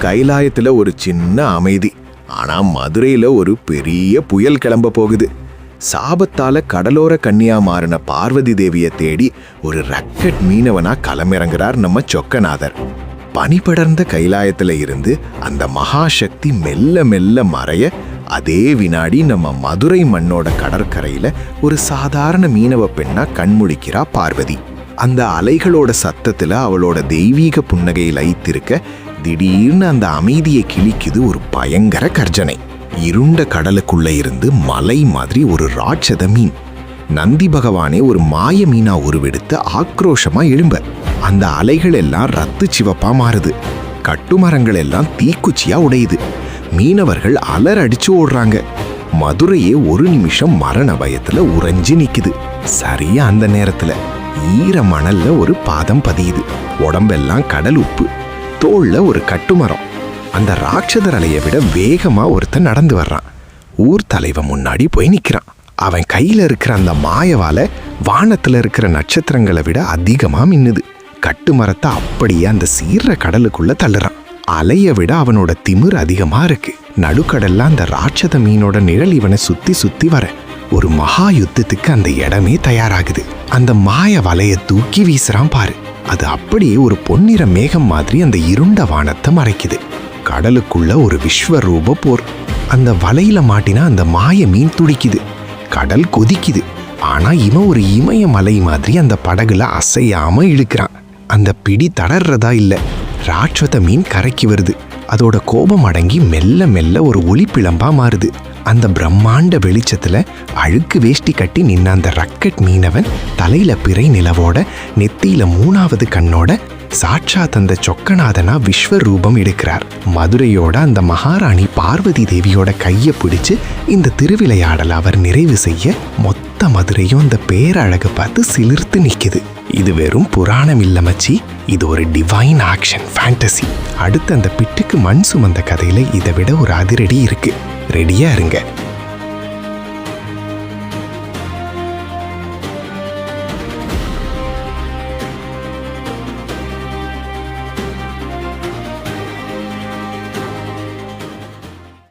கைலாயத்துல ஒரு சின்ன அமைதி. ஆனா மதுரையில ஒரு பெரிய புயல் கிளம்ப போகுது. சாபத்தால கடலோர கன்னியா மாறின பார்வதி தேவியை தேடி ஒரு ரக்கெட் மீனவனா களமிறங்குறார் நம்ம சொக்கநாதர். பனிபடர்ந்த கைலாயத்துல இருந்து அந்த மகாசக்தி மெல்ல மெல்ல மறைய, அதே வினாடி நம்ம மதுரை மண்ணோட கடற்கரையில ஒரு சாதாரண மீனவ பெண்ணா கண்முழிக்கிறா பார்வதி. அந்த அலைகளோட சத்தத்துல அவளோட தெய்வீக புன்னகை லயித்திருக்க, திடீர்னு அந்த அமைதியை கிழிக்குது ஒரு பயங்கர கர்ஜனை. இருண்ட கடலுக்குள்ள இருந்து மலை மாதிரி ஒரு ராட்சத மீன், நந்தி பகவானே ஒரு மாய மீனா உருவெடுத்து ஆக்ரோஷமா எழும்ப, அந்த அலைகள் எல்லாம் ரத்து சிவப்பா மாறுது. கட்டுமரங்கள் எல்லாம் தீக்குச்சியா உடையுது. மீனவர்கள் அலர் அடிச்சு ஓடுறாங்க. மதுரையே ஒரு நிமிஷம் மரண பயத்துல உறைஞ்சு நிக்குது. சரியா அந்த நேரத்துல ஈர மணல்ல ஒரு பாதம் பதியுது. உடம்பெல்லாம் கடல் உப்பு, தோல்ல ஒரு கட்டுமரம். அந்த ராட்சதர் அலையை விட வேகமா ஒருத்தன் நடந்து வர்றான். ஊர் தலைவன் முன்னாடி போய் நிக்கிறான். அவன் கையில இருக்கிற அந்த மாயவால வானத்துல இருக்கிற நட்சத்திரங்களை விட அதிகமா மின்னுது. கட்டுமரத்தை அப்படியே அந்த சீர்ற கடலுக்குள்ள தள்ளுறான். அலைய விட அவனோட திமிர் அதிகமா இருக்கு. நடுக்கடல்ல அந்த ராட்சத மீனோட நிழல் இவனை சுத்தி சுத்தி வர ஒரு மகா யுத்தத்துக்கு அந்த இடமே தயாராகுது. அந்த மாய வலைய தூக்கி வீசுறான் பாரு. அது அப்படியே ஒரு பொன்னிற மேகம் மாதிரி அந்த இருண்ட வானத்தை மறைக்குது. கடலுக்குள்ள ஒரு விஸ்வரூப போர். அந்த வலையில மாட்டினா அந்த மாய மீன் துடிக்குது. கடல் கொதிக்குது. ஆனா இவன் ஒரு இமய மலை மாதிரி அந்த படகுல அசையாம இழுக்கிறான். அந்த பிடி தளர்றதா இல்ல. ராட்சத மீன் கரைக்கு வருது. அதோட கோபம் அடங்கி மெல்ல மெல்ல ஒரு ஒளிப்பிளம்பா மாறுது. அந்த பிரம்மாண்ட வெளிச்சத்துல அழுக்கு வேஷ்டி கட்டி நின்ன அந்த ரக்கெட் மீனவன் தலையில பிறை நிலவோட, நெத்தியில 3வது கண்ணோட சாட்சாத் அந்த சொக்கநாதனா விஸ்வரூபம் எடுக்கிறார். மதுரையோட அந்த மகாராணி பார்வதி தேவியோட கையை பிடிச்சு இந்த திருவிளையாடல் அவர் நிறைவு செய்ய, மொத்த மதுரையும் அந்த பேரழகை பார்த்து சிலிர்த்து நிக்குது. இது வெறும் புராணம் இல்ல மச்சி, இது ஒரு டிவைன் ஆக்ஷன் ஃபேண்டசி. அடுத்து அந்த பிட்டுக்கு மண் சுமந்த கதையில இதை விட ஒரு அதிரடி இருக்கு. ரெடியா இருங்க.